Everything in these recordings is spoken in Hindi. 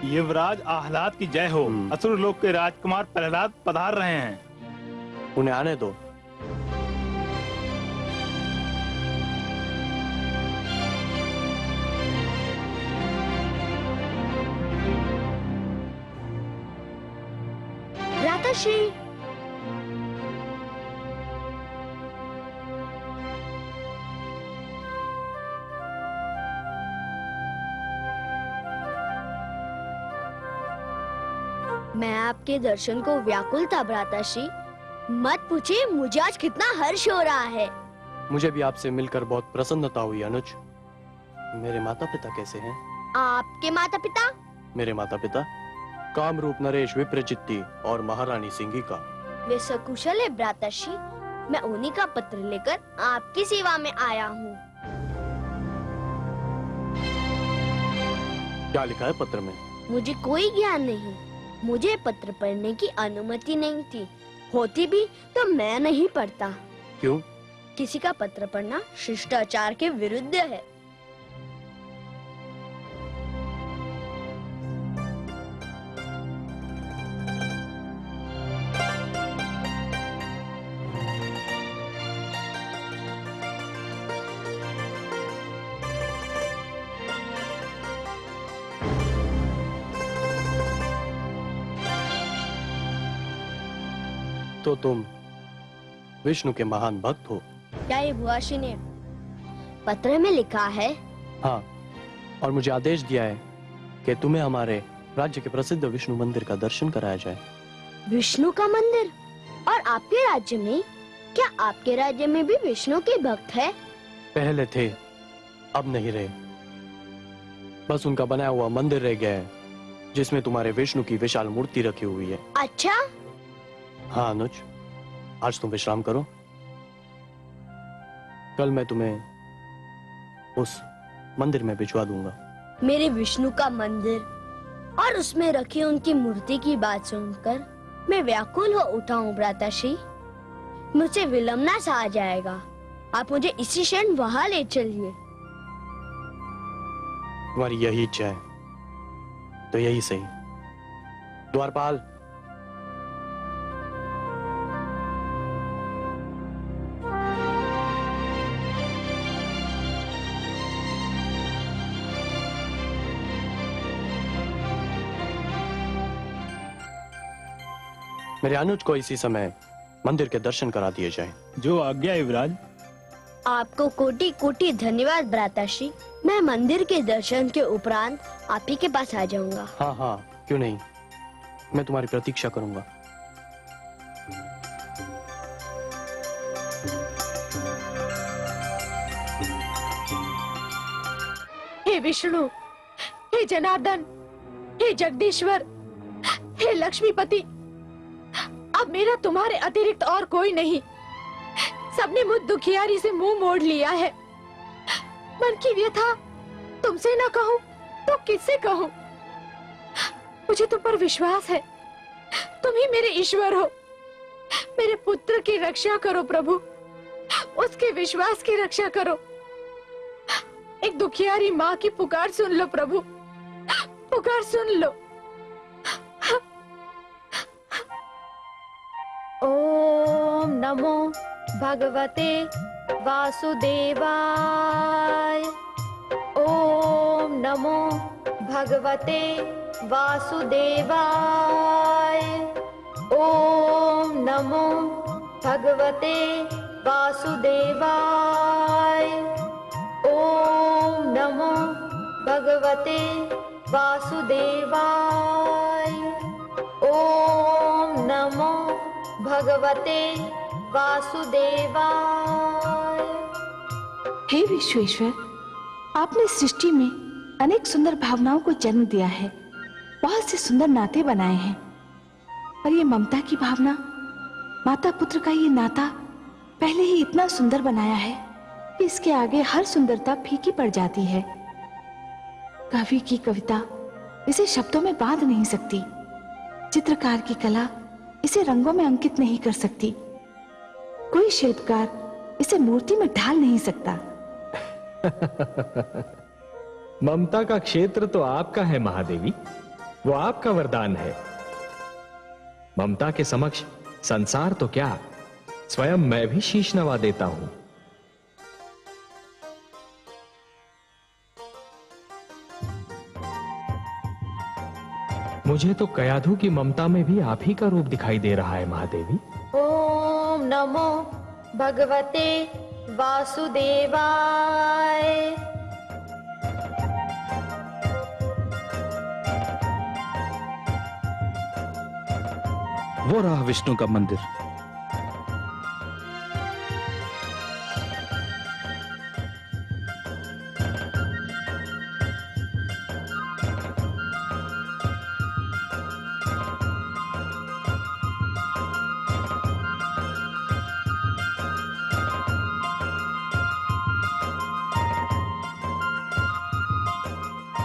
युवराज आह्लाद की जय हो। असुर लोक के राजकुमार प्रहलाद पधार रहे हैं। उन्हें आने दो। भ्राताश्री, मैं आपके दर्शन को व्याकुल था भ्राताश्री। मत पूछिए मुझे आज कितना हर्ष हो रहा है। मुझे भी आपसे मिलकर बहुत प्रसन्नता हुई अनुज। मेरे माता पिता कैसे हैं? आपके माता पिता? मेरे माता पिता कामरूप नरेश विप्रचित्ती और महारानी सिंगिका। वे सकुशल है भ्राताश्री। मैं उन्हीं का पत्र लेकर आपकी सेवा में आया हूँ। क्या लिखा है पत्र में? मुझे कोई ज्ञान नहीं। मुझे पत्र पढ़ने की अनुमति नहीं थी। होती भी तो मैं नहीं पढ़ता। क्यों? किसी का पत्र पढ़ना शिष्टाचार के विरुद्ध है। तो तुम विष्णु के महान भक्त हो? क्या ये भुआशी ने पत्र में लिखा है? हाँ, और मुझे आदेश दिया है कि तुम्हें हमारे राज्य के प्रसिद्ध विष्णु मंदिर का दर्शन कराया जाए। विष्णु का मंदिर? और आपके राज्य में? क्या आपके राज्य में भी विष्णु के भक्त है? पहले थे, अब नहीं रहे। बस उनका बनाया हुआ मंदिर रह गया है, जिसमें तुम्हारे विष्णु की विशाल मूर्ति रखी हुई है। अच्छा? हाँ अनुज, आज तुम विश्राम करो। कल मैं तुम्हें उस मंदिर में भिजवा दूंगा। मेरे विष्णु का मंदिर और उसमें रखी उनकी मूर्ति की बात सुनकर मैं व्याकुल हो उठा हूँ भ्राताश्री। मुझसे विलंबना सा आ जाएगा। आप मुझे इसी क्षण वहां ले चलिए। तुम्हारी यही इच्छा है तो यही सही। द्वारपाल, मेरे अनुज को इसी समय मंदिर के दर्शन करा दिए जाएं। जो आज्ञा युवराज। आपको कोटि कोटि धन्यवाद भ्राताश्री। मैं मंदिर के दर्शन के उपरांत आप ही के पास आ जाऊंगा। हाँ हाँ, क्यों नहीं, मैं तुम्हारी प्रतीक्षा करूंगा। हे विष्णु, हे जनार्दन, हे जगदीश्वर, हे लक्ष्मीपति, अब मेरा तुम्हारे अतिरिक्त और कोई नहीं। सबने मुझ दुखियारी से मुंह मोड़ लिया है। मन की व्यथा तुमसे न कहूं तो किससे कहूं? मुझे तुम पर विश्वास है। तुम ही मेरे ईश्वर हो। मेरे पुत्र की रक्षा करो प्रभु, उसके विश्वास की रक्षा करो। एक दुखियारी माँ की पुकार सुन लो प्रभु, पुकार सुन लो। ओम नमो भगवते वासुदेवाय। ओम नमो भगवते वासुदेवाय। ओम नमो भगवते वासुदेवाय। ओम नमो भगवते वासुदेवाय। ओम नमो भगवते वासुदेवाय। हे विश्वेश्वर, आपने सृष्टि में अनेक सुंदर भावनाओं को जन्म दिया है, बहुत से सुंदर नाते बनाए हैं, और ये ममता की भावना, माता पुत्र का ये नाता पहले ही इतना सुंदर बनाया है कि इसके आगे हर सुंदरता फीकी पड़ जाती है। कवि की कविता इसे शब्दों में बांध नहीं सकती, चित्रकार की कला इसे रंगों में अंकित नहीं कर सकती, कोई शिल्पकार इसे मूर्ति में ढाल नहीं सकता। ममता का क्षेत्र तो आपका है महादेवी, वो आपका वरदान है। ममता के समक्ष संसार तो क्या, स्वयं मैं भी शीश नवा देता हूं। मुझे तो कयाधु की ममता में भी आप ही का रूप दिखाई दे रहा है महादेवी। ओम नमो भगवते वासुदेवाय। वो रहा विष्णु का मंदिर।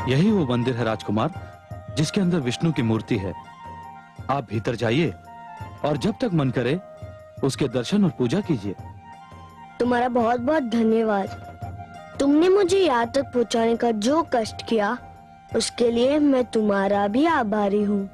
यही वो मंदिर है राजकुमार, जिसके अंदर विष्णु की मूर्ति है। आप भीतर जाइए और जब तक मन करे उसके दर्शन और पूजा कीजिए। तुम्हारा बहुत बहुत धन्यवाद। तुमने मुझे यहाँ तक पहुँचाने का जो कष्ट किया, उसके लिए मैं तुम्हारा भी आभारी हूँ।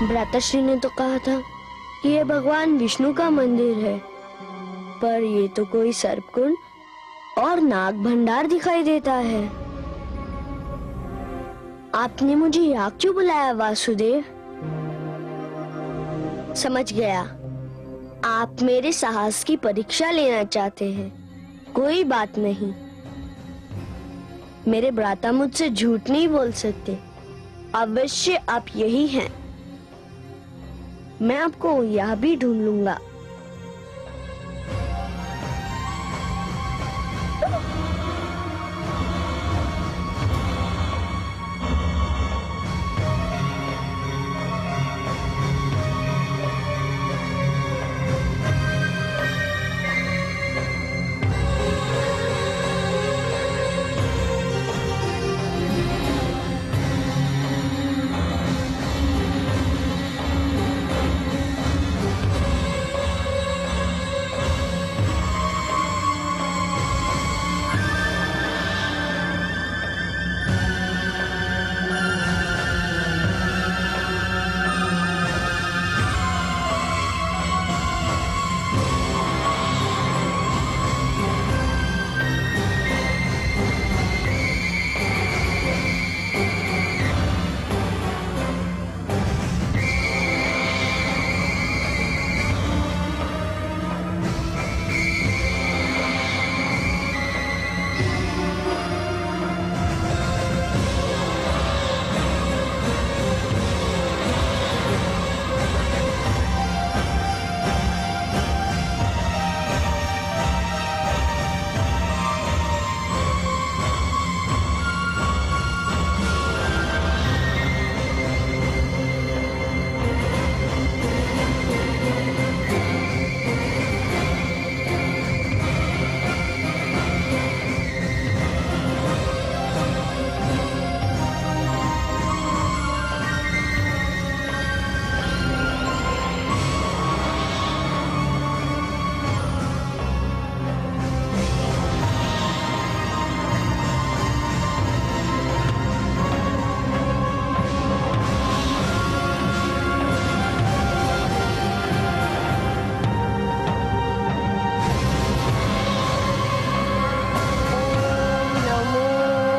भ्राताश्री ने तो कहा था कि ये भगवान विष्णु का मंदिर है, पर ये तो कोई सर्पकुंड और नाग भंडार दिखाई देता है। आपने मुझे यहाँ क्यों बुलाया वासुदेव? समझ गया, आप मेरे साहस की परीक्षा लेना चाहते हैं। कोई बात नहीं, मेरे भ्राता मुझसे झूठ नहीं बोल सकते। अवश्य आप यही हैं। मैं आपको यह भी ढूंढ लूंगा।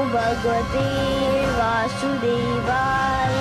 भगवते वासुदेवाय।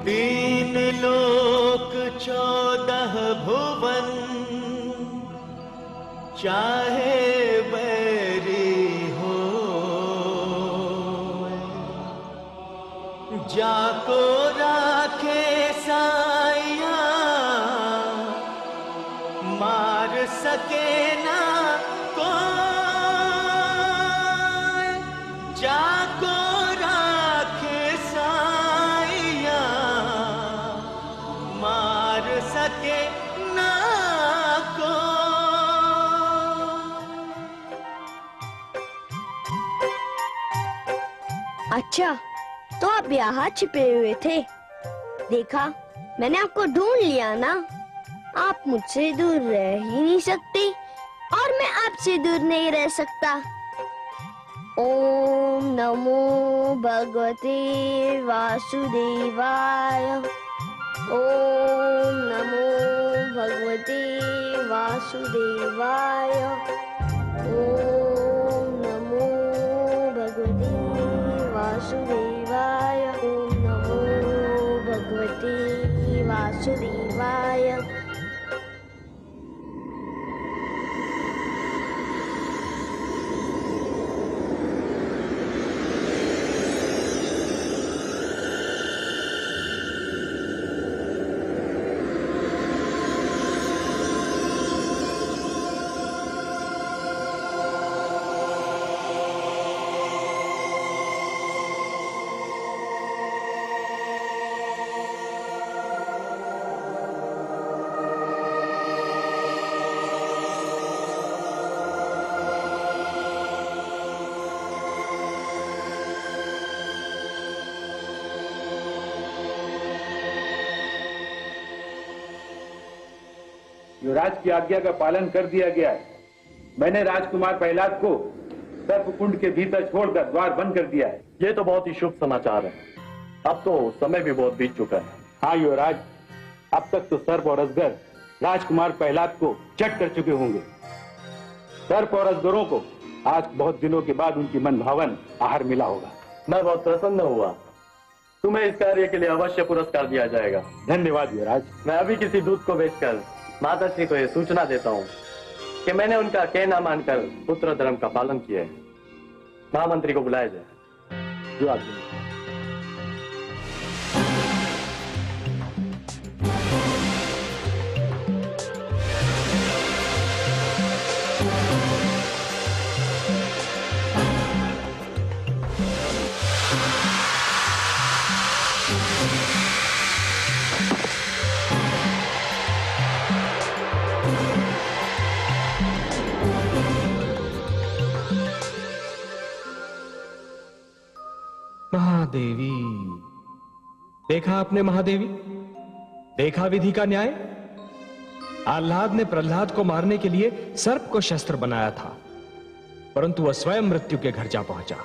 तीन लोक 14 भुवन, चाहे बैरी हो, जाको राखे साइया, मार सके ना कोई, जाको राखे साइया, मार सके ना कोई। अच्छा, तो आप यहाँ छिपे हुए थे। देखा, मैंने आपको ढूंढ लिया ना। आप मुझसे दूर रह ही नहीं सकते और मैं आपसे दूर नहीं रह सकता। ओम नमो भगवते वासुदेवाय। ओम नमो भगवते वासुदेवाय। ओम नमो भगवते वासुदेवाय। ओम नमो भगवते वासुदेवाय। युवराज की आज्ञा का पालन कर दिया गया है। मैंने राजकुमार प्रहलाद को सर्पकुंड के भीतर छोड़कर द्वार बंद कर दिया है। ये तो बहुत ही शुभ समाचार है। अब तो समय भी बहुत बीत चुका है। हाँ युवराज, अब तक तो सर्प और अजगर राजकुमार प्रहलाद को चट कर चुके होंगे। सर्प और अजगरों को आज बहुत दिनों के बाद उनकी मनभावन आहार मिला होगा। मैं बहुत प्रसन्न हुआ। तुम्हें इस कार्य के लिए अवश्य पुरस्कार दिया जाएगा। धन्यवाद युवराज। मैं अभी किसी दूत को भेजकर माताश्री को यह सूचना देता हूँ कि मैंने उनका कहना मानकर पुत्र धर्म का पालन किया है। महामंत्री को बुलाया जाए। जो आज्ञा। महादेवी, देखा आपने महादेवी, देखा विधि का न्याय। आह्लाद ने प्रहलाद को मारने के लिए सर्प को शस्त्र बनाया था, परंतु वह स्वयं मृत्यु के घर जा पहुंचा।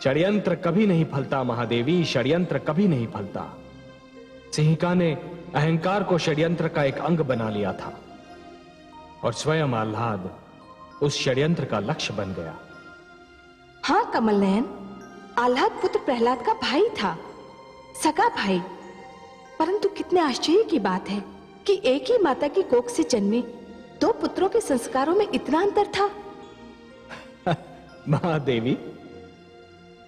षड्यंत्र कभी नहीं फलता महादेवी, षड्यंत्र कभी नहीं फलता। सिंहिका ने अहंकार को षड्यंत्र का एक अंग बना लिया था और स्वयं आह्लाद उस षड्यंत्र का लक्ष्य बन गया। हाँ कमल नयन, आह्लाद पुत्र प्रहलाद का भाई था, सगा भाई। परंतु कितने आश्चर्य की बात है कि एक ही माता की कोख से जन्मे दो पुत्रों के संस्कारों में इतना अंतर था। महादेवी,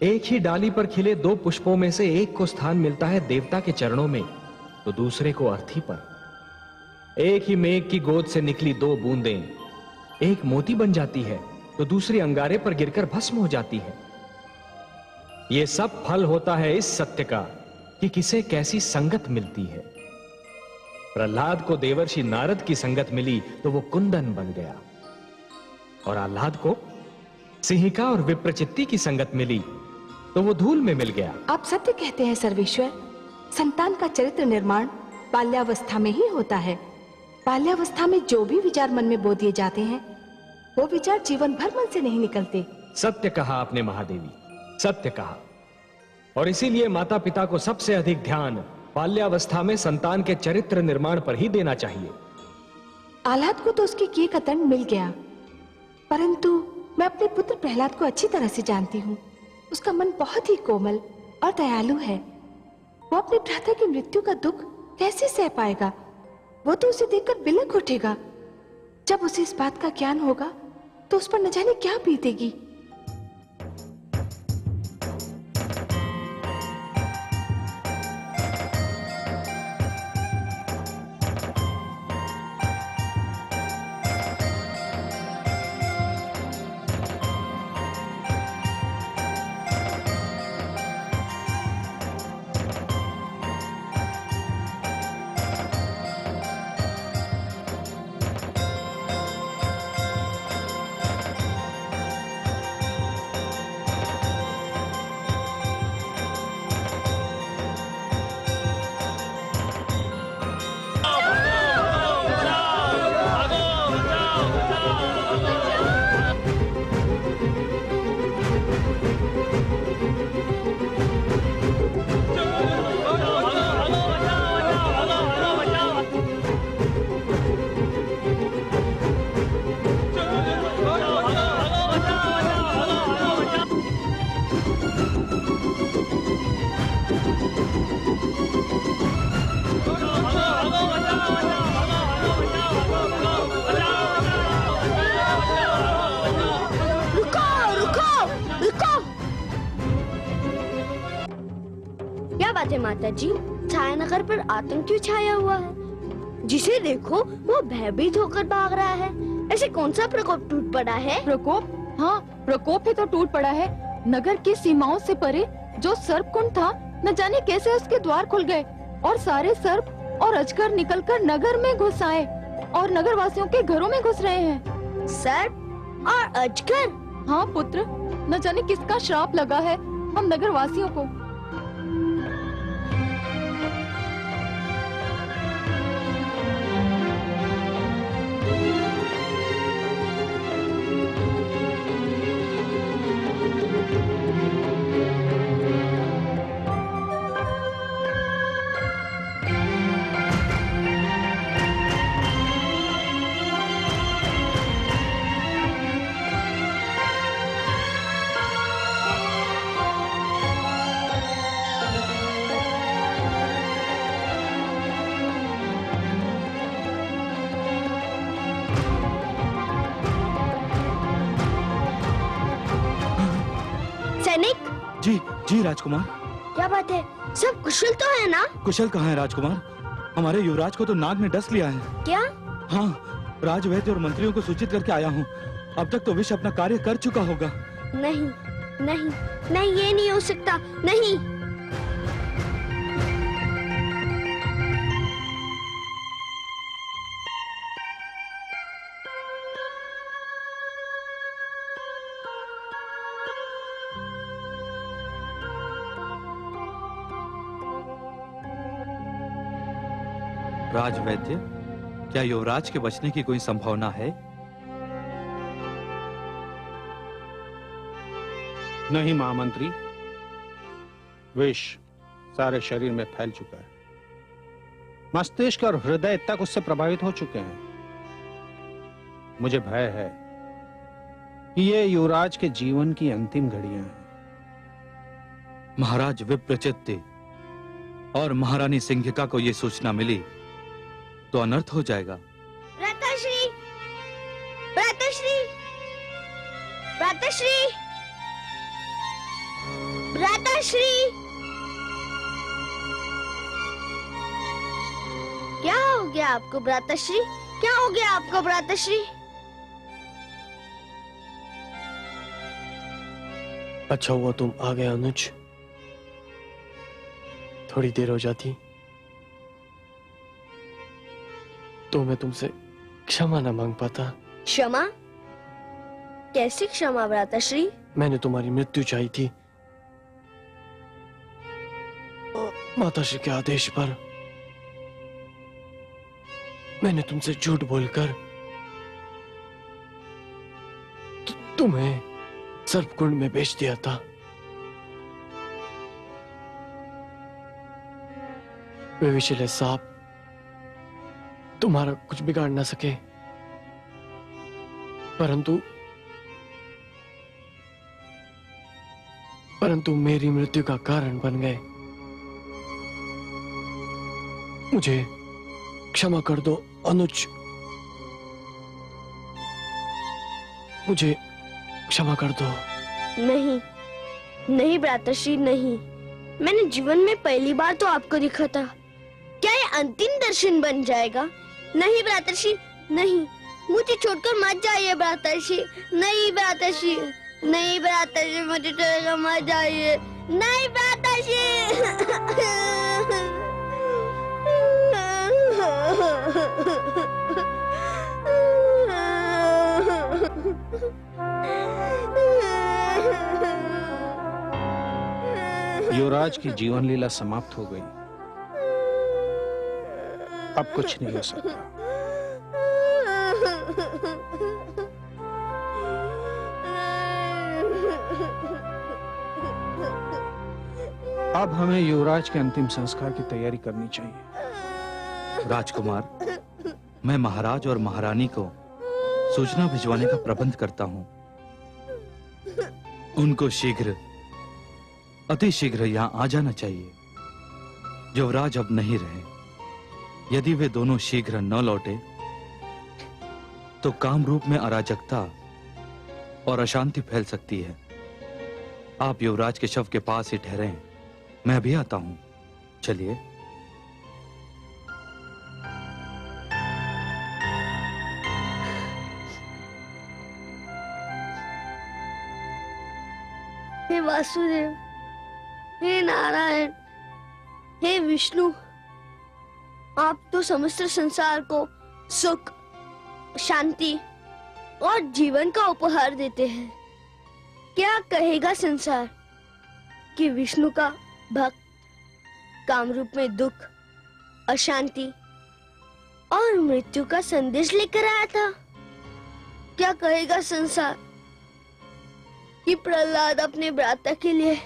एक ही डाली पर खिले दो पुष्पों में से एक को स्थान मिलता है देवता के चरणों में, तो दूसरे को अर्थी पर। एक ही मेघ की गोद से निकली दो बूंदें एक मोती बन जाती है, तो दूसरी अंगारे पर गिरकर भस्म हो जाती है। यह सब फल होता है इस सत्य का कि किसे कैसी संगत मिलती है। प्रहलाद को देवर्षि नारद की संगत मिली तो वो कुंदन बन गया, और आह्लाद को सिंहिका और विप्रचित्ती की संगत मिली तो वो धूल में मिल गया। आप सत्य कहते हैं सर्वेश्वर। संतान का चरित्र निर्माण बाल्यावस्था में ही होता है। बाल्यावस्था में जो भी विचार मन में बो दिए जाते हैं वो विचार जीवन भर मन से नहीं निकलते। सत्य कहा आपने महादेवी, सत्य कहा। और इसीलिए माता पिता को सबसे अधिक ध्यान बाल्यावस्था में संतान के चरित्र निर्माण पर ही देना चाहिए। आह्लाद को तो उसके किए का दंड मिल गया, परंतु मैं अपने पुत्र प्रहलाद को अच्छी तरह से जानती हूँ। उसका मन बहुत ही कोमल और दयालु है। वो अपने भ्राता की मृत्यु का दुख कैसे सह पाएगा? वो तो उसे देखकर बिलख उठेगा। जब उसे इस बात का ज्ञान होगा तो उस पर न जाने क्या बीतेगी। क्या बात है माता जी, छायानगर पर आतंक क्यों छाया हुआ है? जिसे देखो वो भयभीत होकर भाग रहा है। ऐसे कौन सा प्रकोप टूट पड़ा है? प्रकोप? हाँ, प्रकोप ही तो टूट पड़ा है। नगर की सीमाओं से परे जो सर्पकुंड था, न जाने कैसे उसके द्वार खुल गए और सारे सर्प और अजगर निकलकर नगर में घुस आए और नगर वासियों के घरों में घुस रहे हैं। सर्प और अजगर? हाँ पुत्र, न जाने किसका श्राप लगा है हम नगर वासियों को। जी जी राजकुमार। क्या बात है, सब कुशल तो है ना? कुशल कहाँ है राजकुमार? हमारे युवराज को तो नाग ने डस लिया है। क्या? हाँ, राजवैद्य और मंत्रियों को सूचित करके आया हूँ। अब तक तो विष अपना कार्य कर चुका होगा। नहीं नहीं नहीं, ये नहीं हो सकता, नहीं। राजवैद्य, क्या युवराज के बचने की कोई संभावना है? नहीं महामंत्री, विष सारे शरीर में फैल चुका है। मस्तिष्क और हृदय तक उससे प्रभावित हो चुके हैं। मुझे भय है कि ये युवराज के जीवन की अंतिम घड़ियां हैं। महाराज विप्रचित्ति और महारानी सिंघिका को यह सूचना मिली तो अनर्थ हो जाएगा। भ्राताश्री, भ्राताश्री, भ्राताश्री, भ्राताश्री, क्या हो गया आपको भ्राताश्री? क्या हो गया आपको भ्राताश्री? अच्छा हुआ तुम आ गए अनुज, थोड़ी देर हो जाती तो मैं तुमसे क्षमा न मांग पाता। क्षमा? कैसी क्षमा भ्राताश्री? मैंने तुम्हारी मृत्यु चाही थी माताश्री के आदेश पर। मैंने तुमसे झूठ बोलकर तुम्हें सर्पकुंड में बेच दिया था। वे विषैले सांप तुम्हारा कुछ बिगाड़ ना सके, परंतु मेरी मृत्यु का कारण बन गए। मुझे क्षमा कर दो अनुज, मुझे क्षमा कर दो। नहीं नहीं भ्राताश्री, नहीं। मैंने जीवन में पहली बार तो आपको देखा था। क्या ये अंतिम दर्शन बन जाएगा? नहीं भ्राताश्री, नहीं। मुझे छोड़कर मत जाइए भ्राताश्री। नहीं भ्राताश्री, नहीं भ्राताश्री, मुझे छोड़कर मत जाइए। नहीं युवराज की जीवन लीला समाप्त हो गई। अब कुछ नहीं हो सकता। अब हमें युवराज के अंतिम संस्कार की तैयारी करनी चाहिए। राजकुमार, मैं महाराज और महारानी को सूचना भिजवाने का प्रबंध करता हूं। उनको शीघ्र, अति शीघ्र यहां आ जाना चाहिए। युवराज अब नहीं रहे। यदि वे दोनों शीघ्र न लौटे तो कामरूप में अराजकता और अशांति फैल सकती है। आप युवराज के शव के पास ही ठहरे। मैं भी आता हूं। चलिए। हे वासुदेव, हे नारायण, हे विष्णु, आप तो समस्त संसार को सुख, शांति और जीवन का उपहार देते हैं। क्या कहेगा संसार कि विष्णु का भक्त कामरूप में दुख, अशांति और मृत्यु का संदेश लेकर आया था? क्या कहेगा संसार कि प्रहलाद अपने भ्राता के लिए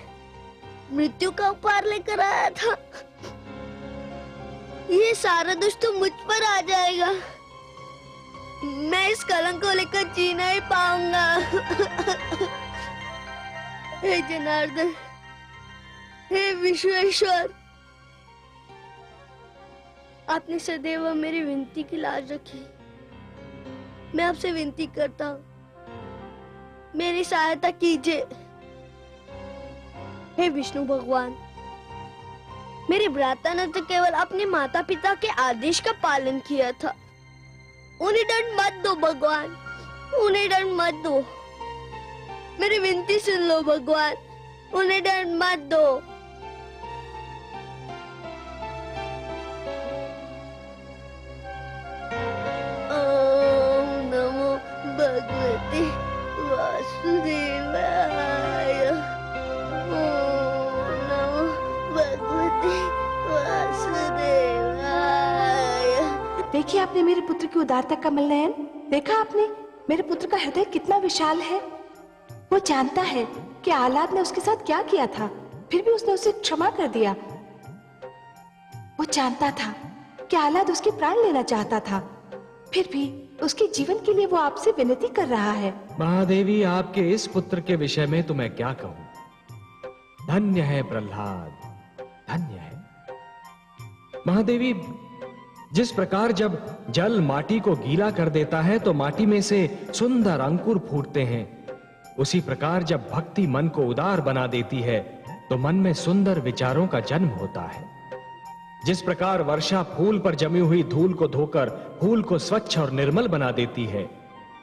मृत्यु का उपहार लेकर आया था? ये सारा दोष तो मुझ पर आ जाएगा। मैं इस कलंक को लेकर जी नहीं पाऊंगा। हे जनार्दन, हे विश्वेश्वर, आपने सदैव मेरी विनती की लाज रखी। मैं आपसे विनती करता हूँ, मेरी सहायता कीजिए। हे विष्णु भगवान, मेरे भ्राता ने तो केवल अपने माता पिता के आदेश का पालन किया था। उन्हें दंड मत दो भगवान, उन्हें दंड मत दो। मेरी विनती सुन लो भगवान, उन्हें दंड मत दो। ओम नमो भगवते वासुदेवाय। ओम नमो भगवते वासुदेवाय। देखिए आपने मेरे पुत्र की उदारता का मलनयन देखा? आपने मेरे पुत्र का हृदय कितना विशाल है। वो जानता है कि आह्लाद ने उसके साथ क्या किया था, फिर भी उसने उसे क्षमा कर दिया। वो जानता था कि आह्लाद उसके प्राण लेना चाहता था, फिर भी उसके जीवन के लिए वो आपसे विनती कर रहा है। महादेवी, आपके इस पुत्र के विषय में तो मैं क्या कहूं। धन्य है प्रहलाद, धन्य है। महादेवी, जिस प्रकार जब जल माटी को गीला कर देता है तो माटी में से सुंदर अंकुर फूटते हैं, उसी प्रकार जब भक्ति मन को उदार बना देती है तो मन में सुंदर विचारों का जन्म होता है। जिस प्रकार वर्षा फूल पर जमी हुई धूल को धोकर फूल को स्वच्छ और निर्मल बना देती है,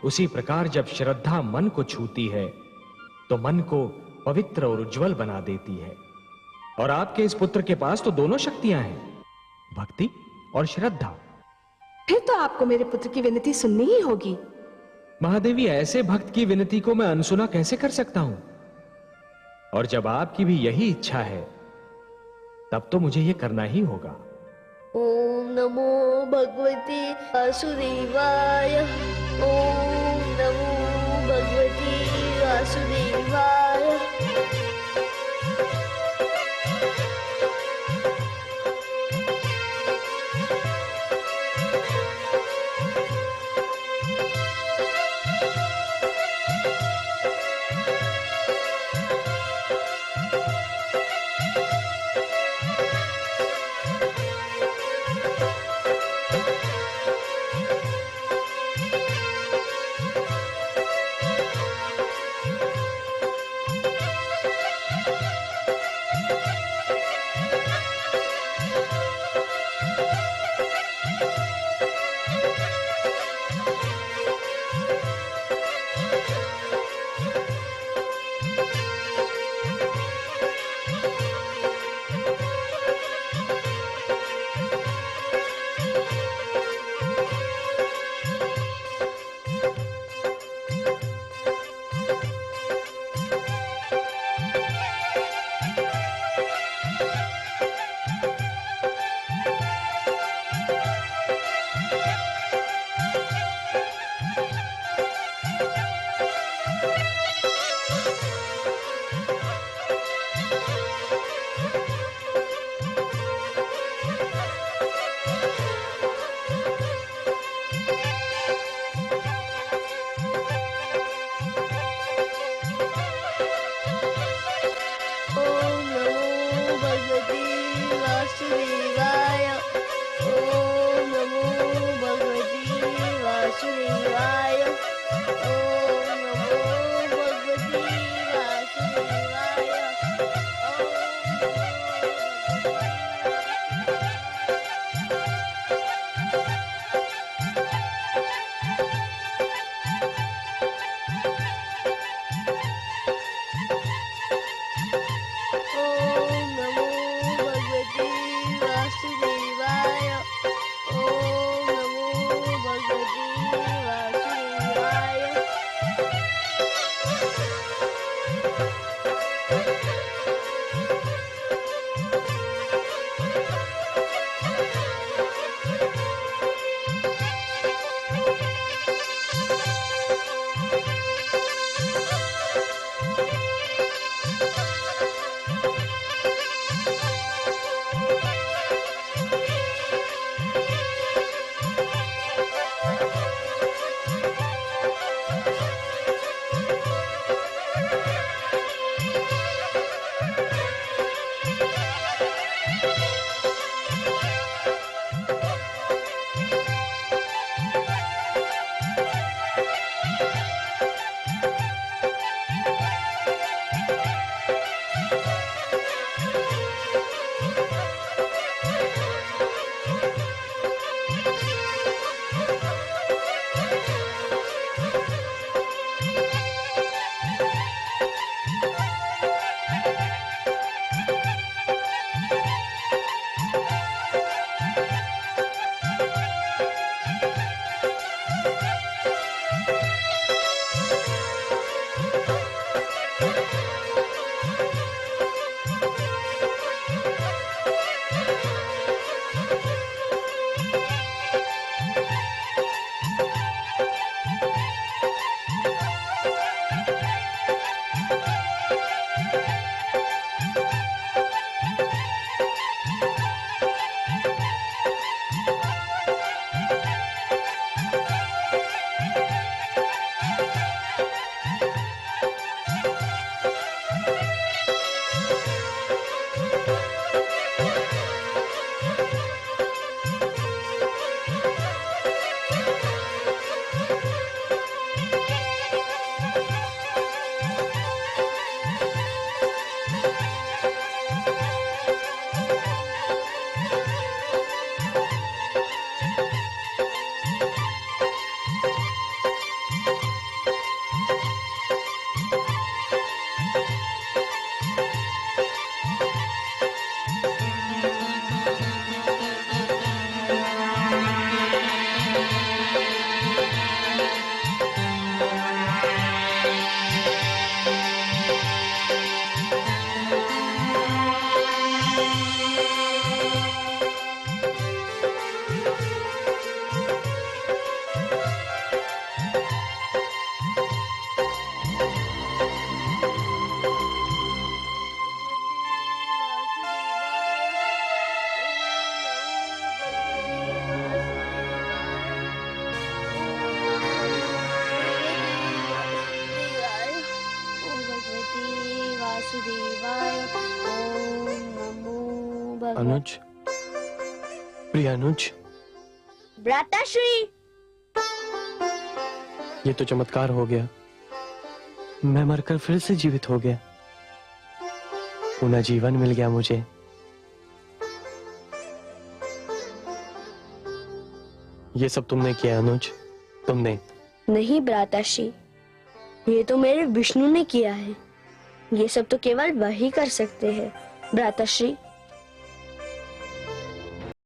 उसी प्रकार जब श्रद्धा मन को छूती है तो मन को पवित्र और उज्जवल बना देती है। और आपके इस पुत्र के पास तो दोनों शक्तियां हैं, भक्ति और श्रद्धा। फिर तो आपको मेरे पुत्र की विनती सुननी ही होगी। महादेवी, ऐसे भक्त की विनती को मैं अनसुना कैसे कर सकता हूं? और जब आपकी भी यही इच्छा है तब तो मुझे यह करना ही होगा। ओम नमो भगवते वासुदेवाय। ओम नमो भगवते वासुदेवाय। भगवते वासुदेवाय। ओम नमो भगवते वासुदेवाय। ओम नमो भगवते वासुदेवाय। ओम नमो भगवते वासुदेवाय। ओम नमो भगवते वासुदेवाय। वासुदेवाय। ओम नमो भगवते। अनुज, प्रिय अनुज, भ्राताश्री, ये तो चमत्कार हो गया। मैं मरकर फिर से जीवित हो गया। पुनः जीवन मिल गया मुझे। ये सब तुमने किया अनुज, तुमने। नहीं भ्राताश्री, ये तो मेरे विष्णु ने किया है। ये सब तो केवल वही कर सकते हैं। भ्राताश्री,